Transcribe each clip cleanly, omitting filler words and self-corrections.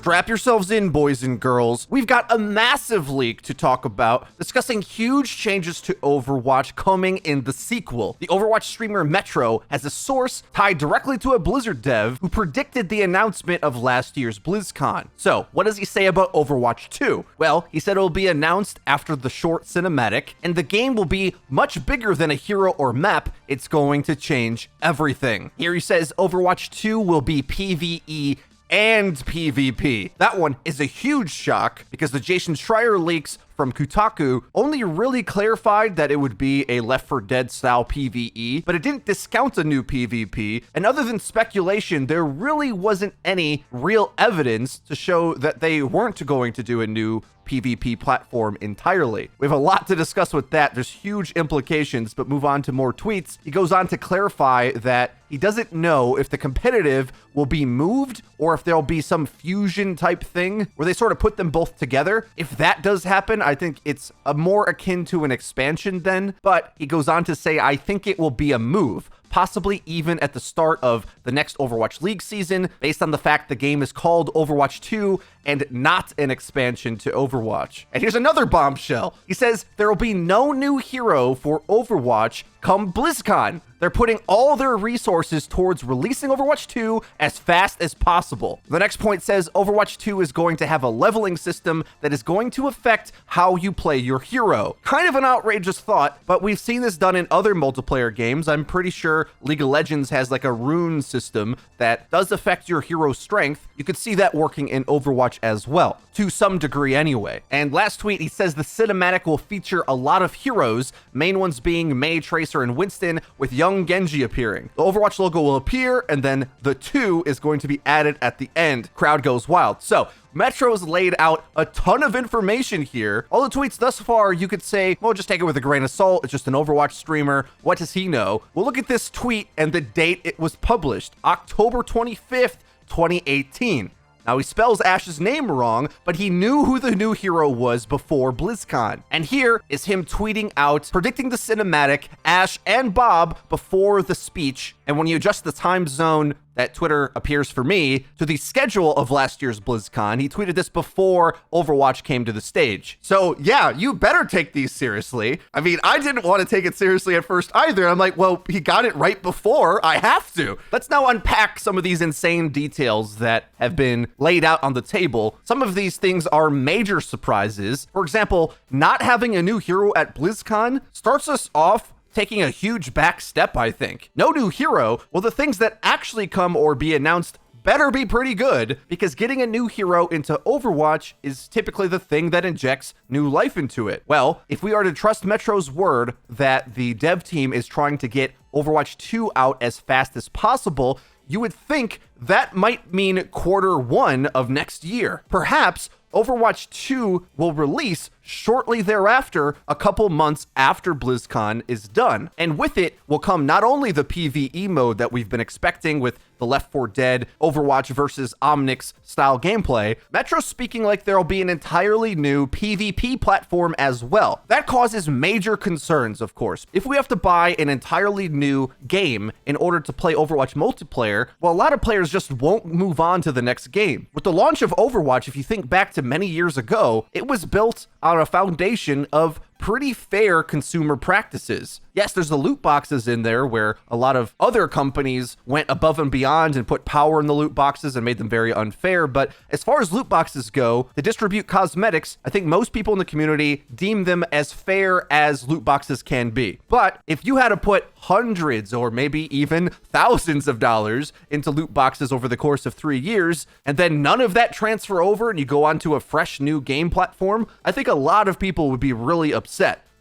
Strap yourselves in, boys and girls. We've got a massive leak to talk about, discussing huge changes to Overwatch coming in the sequel. The Overwatch streamer Metro has a source tied directly to a Blizzard dev who predicted the announcement of last year's BlizzCon. So, what does he say about Overwatch 2? Well, he said it will be announced after the short cinematic, and the game will be much bigger than a hero or map. It's going to change everything. Here he says Overwatch 2 will be PvE and PvP. That one is a huge shock because the Jason Schreier leaks from Kotaku only really clarified that it would be a Left 4 Dead style PvE, but it didn't discount a new PvP. And other than speculation, there really wasn't any real evidence to show that they weren't going to do a new PvP platform entirely. We have a lot to discuss with that. There's huge implications, but move on to more tweets. He goes on to clarify that he doesn't know if the competitive will be moved or if there'll be some fusion type thing where they sort of put them both together. If that does happen, I think it's more akin to an expansion then, but he goes on to say, I think it will be a move, possibly even at the start of the next Overwatch League season, based on the fact the game is called Overwatch 2 and not an expansion to Overwatch. And here's another bombshell. He says there will be no new hero for Overwatch come BlizzCon. They're putting all their resources towards releasing Overwatch 2 as fast as possible. The next point says Overwatch 2 is going to have a leveling system that is going to affect how you play your hero. Kind of an outrageous thought, but we've seen this done in other multiplayer games. I'm pretty sure League of Legends has like a rune system that does affect your hero's strength. You could see that working in Overwatch as well, to some degree anyway. And last tweet, he says the cinematic will feature a lot of heroes, main ones being Mei, Tracer, and Winston, with young Genji appearing. The Overwatch logo will appear, and then the 2 is going to be added at the end. Crowd goes wild. So, Metro's laid out a ton of information here. All the tweets thus far, you could say, well, just take it with a grain of salt. It's just an Overwatch streamer. What does he know? Well, look at this tweet and the date it was published. October 25th, 2018. Now, he spells Ash's name wrong, but he knew who the new hero was before BlizzCon. And here is him tweeting out, predicting the cinematic, Ash and Bob before the speech. And when you adjust the time zone that Twitter appears for me to the schedule of last year's BlizzCon, he tweeted this before Overwatch came to the stage. So yeah, you better take these seriously. I mean, I didn't want to take it seriously at first either. I'm like, well, he got it right before. I have to. Let's now unpack some of these insane details that have been laid out on the table. Some of these things are major surprises. For example, not having a new hero at BlizzCon starts us off taking a huge back step, I think. No new hero. Well, the things that actually come or be announced better be pretty good, because getting a new hero into Overwatch is typically the thing that injects new life into it. Well, if we are to trust Metro's word that the dev team is trying to get Overwatch 2 out as fast as possible, you would think that might mean Q1 of next year. Perhaps Overwatch 2 will release shortly thereafter, a couple months after BlizzCon is done. And with it will come not only the PvE mode that we've been expecting with the Left 4 Dead, Overwatch versus Omnyx style gameplay, Metro's speaking like there'll be an entirely new PvP platform as well. That causes major concerns, of course. If we have to buy an entirely new game in order to play Overwatch multiplayer, well, a lot of players just won't move on to the next game. With the launch of Overwatch, if you think back to many years ago, it was built on a foundation of pretty fair consumer practices. Yes, there's the loot boxes in there where a lot of other companies went above and beyond and put power in the loot boxes and made them very unfair. But as far as loot boxes go, to distribute cosmetics, I think most people in the community deem them as fair as loot boxes can be. But if you had to put hundreds or maybe even thousands of dollars into loot boxes over the course of 3 years, and then none of that transfer over and you go onto a fresh new game platform, I think a lot of people would be really upset.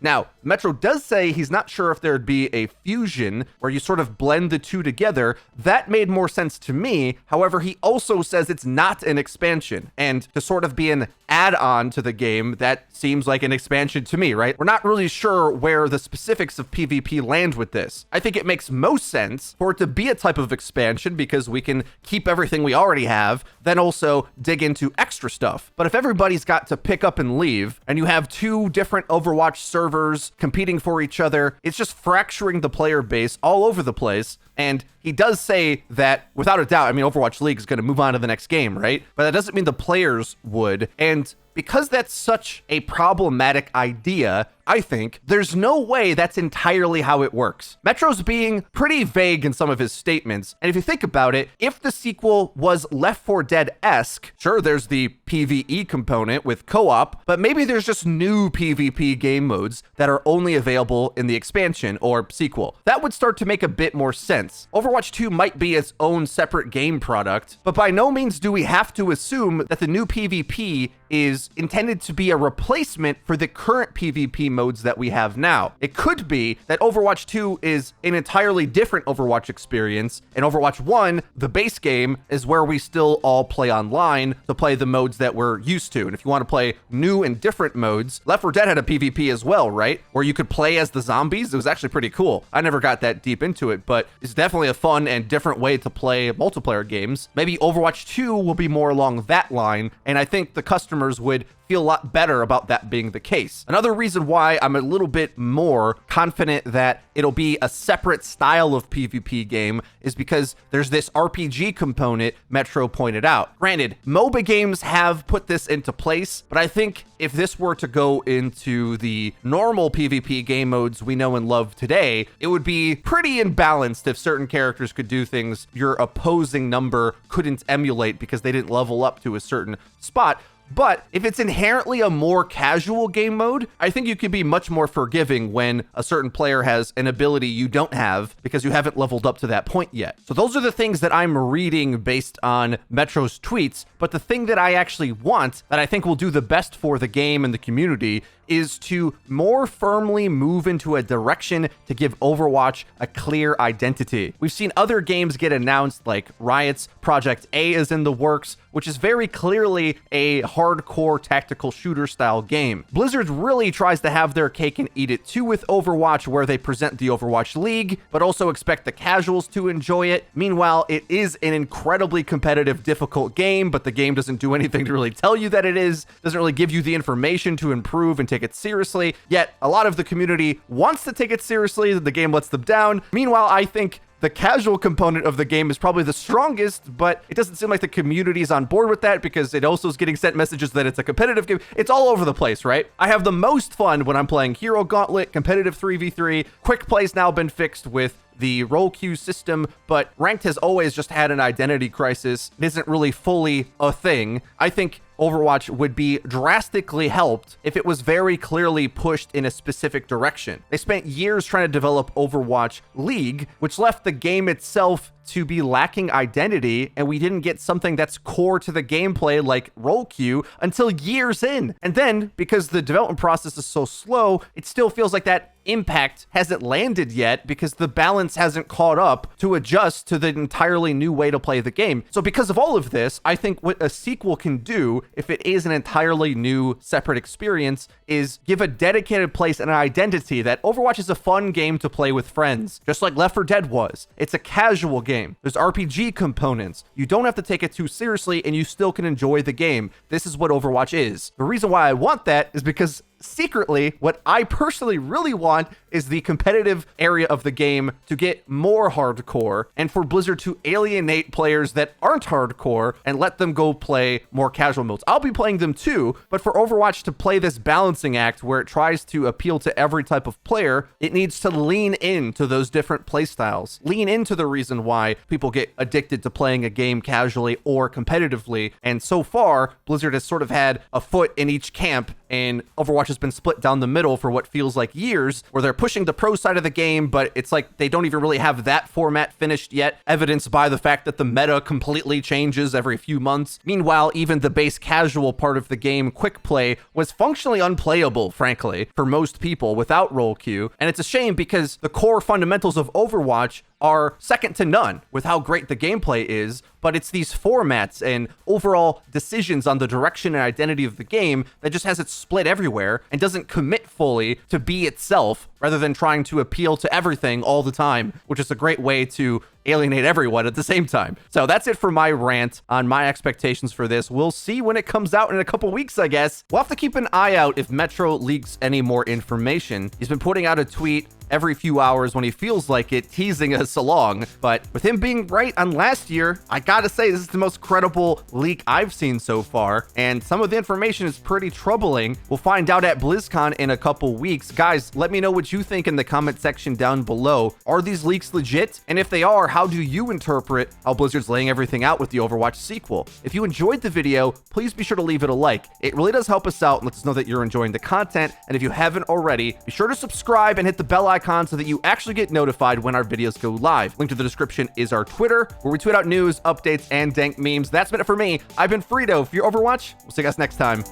Now, Metro does say he's not sure if there'd be a fusion where you sort of blend the two together. That made more sense to me. However, he also says it's not an expansion, and to sort of be an add-on to the game, that seems like an expansion to me, right? We're not really sure where the specifics of PvP land with this. I think it makes most sense for it to be a type of expansion because we can keep everything we already have, then also dig into extra stuff. But if everybody's got to pick up and leave, and you have two different Overwatch servers servers competing for each other. It's just fracturing the player base all over the place. And he does say that, without a doubt, I mean, Overwatch League is going to move on to the next game, right? But that doesn't mean the players would. And because that's such a problematic idea, I think there's no way that's entirely how it works. Metro's being pretty vague in some of his statements. And if you think about it, if the sequel was Left 4 Dead-esque, sure, there's the PvE component with co-op, but maybe there's just new PvP game modes that are only available in the expansion or sequel. That would start to make a bit more sense. Overwatch 2 might be its own separate game product, but by no means do we have to assume that the new PvP is intended to be a replacement for the current PvP modes that we have now. It could be that Overwatch 2 is an entirely different Overwatch experience, and Overwatch 1, the base game, is where we still all play online to play the modes that we're used to. And if you want to play new and different modes, Left 4 Dead had a PvP as well, right? Where you could play as the zombies. It was actually pretty cool. I never got that deep into it, but it's definitely a fun and different way to play multiplayer games. Maybe Overwatch 2 will be more along that line, and I think the customers would feel a lot better about that being the case. Another reason why I'm a little bit more confident that it'll be a separate style of PvP game is because there's this RPG component Metro pointed out. Granted, MOBA games have put this into place, but I think if this were to go into the normal PvP game modes we know and love today, it would be pretty imbalanced if certain characters could do things your opposing number couldn't emulate because they didn't level up to a certain spot. But if it's inherently a more casual game mode, I think you can be much more forgiving when a certain player has an ability you don't have because you haven't leveled up to that point yet. So those are the things that I'm reading based on Metro's tweets. But the thing that I actually want, that I think will do the best for the game and the community, is to more firmly move into a direction to give Overwatch a clear identity. We've seen other games get announced, like Riot's Project A is in the works, which is very clearly a hardcore tactical shooter style game. Blizzard really tries to have their cake and eat it too with Overwatch, where they present the Overwatch League, but also expect the casuals to enjoy it. Meanwhile, it is an incredibly competitive, difficult game, but the game doesn't do anything to really tell you that it is, doesn't really give you the information to improve and take it seriously, yet a lot of the community wants to take it seriously, the game lets them down. Meanwhile, I think the casual component of the game is probably the strongest, but it doesn't seem like the community is on board with that because it also is getting sent messages that it's a competitive game. It's all over the place, right? I have the most fun when I'm playing Hero Gauntlet, competitive 3v3. Quick play's now been fixed with the role queue system, but ranked has always just had an identity crisis. It isn't really fully a thing. I think Overwatch would be drastically helped if it was very clearly pushed in a specific direction. They spent years trying to develop Overwatch League, which left the game itself to be lacking identity, and we didn't get something that's core to the gameplay like role queue until years in. And then, because the development process is so slow, it still feels like that impact hasn't landed yet because the balance hasn't caught up to adjust to the entirely new way to play the game. So because of all of this, I think what a sequel can do, if it is an entirely new separate experience, is give a dedicated place and an identity that Overwatch is a fun game to play with friends, just like Left 4 Dead was. It's a casual game. There's RPG components. You don't have to take it too seriously and you still can enjoy the game. This is what Overwatch is. The reason why I want that is because secretly, what I personally really want is the competitive area of the game to get more hardcore and for Blizzard to alienate players that aren't hardcore and let them go play more casual modes. I'll be playing them too, but for Overwatch to play this balancing act where it tries to appeal to every type of player, it needs to lean into those different playstyles, lean into the reason why people get addicted to playing a game casually or competitively. And so far, Blizzard has sort of had a foot in each camp, and Overwatch has been split down the middle for what feels like years, where they're pushing the pro side of the game, but it's like they don't even really have that format finished yet, evidenced by the fact that the meta completely changes every few months. Meanwhile, even the base casual part of the game, quick play, was functionally unplayable, frankly, for most people without role queue. And it's a shame because the core fundamentals of Overwatch are second to none with how great the gameplay is, but it's these formats and overall decisions on the direction and identity of the game that just has it split everywhere and doesn't commit fully to be itself rather than trying to appeal to everything all the time, which is a great way to alienate everyone at the same time. So that's it for my rant on my expectations for this. We'll see when it comes out in a couple weeks, I guess. We'll have to keep an eye out if Metro leaks any more information. He's been putting out a tweet every few hours when he feels like it, teasing us along. But with him being right on last year, I gotta say, this is the most credible leak I've seen so far. And some of the information is pretty troubling. We'll find out at BlizzCon in a couple weeks. Guys, let me know what you think in the comment section down below. Are these leaks legit? And if they are, how do you interpret how Blizzard's laying everything out with the Overwatch sequel? If you enjoyed the video, please be sure to leave it a like. It really does help us out and lets us know that you're enjoying the content. And if you haven't already, be sure to subscribe and hit the bell icon so that you actually get notified when our videos go live. Link to the description is our Twitter, where we tweet out news, updates, and dank memes. That's been it for me. I've been FREEDO for your Overwatch. We'll see you guys next time.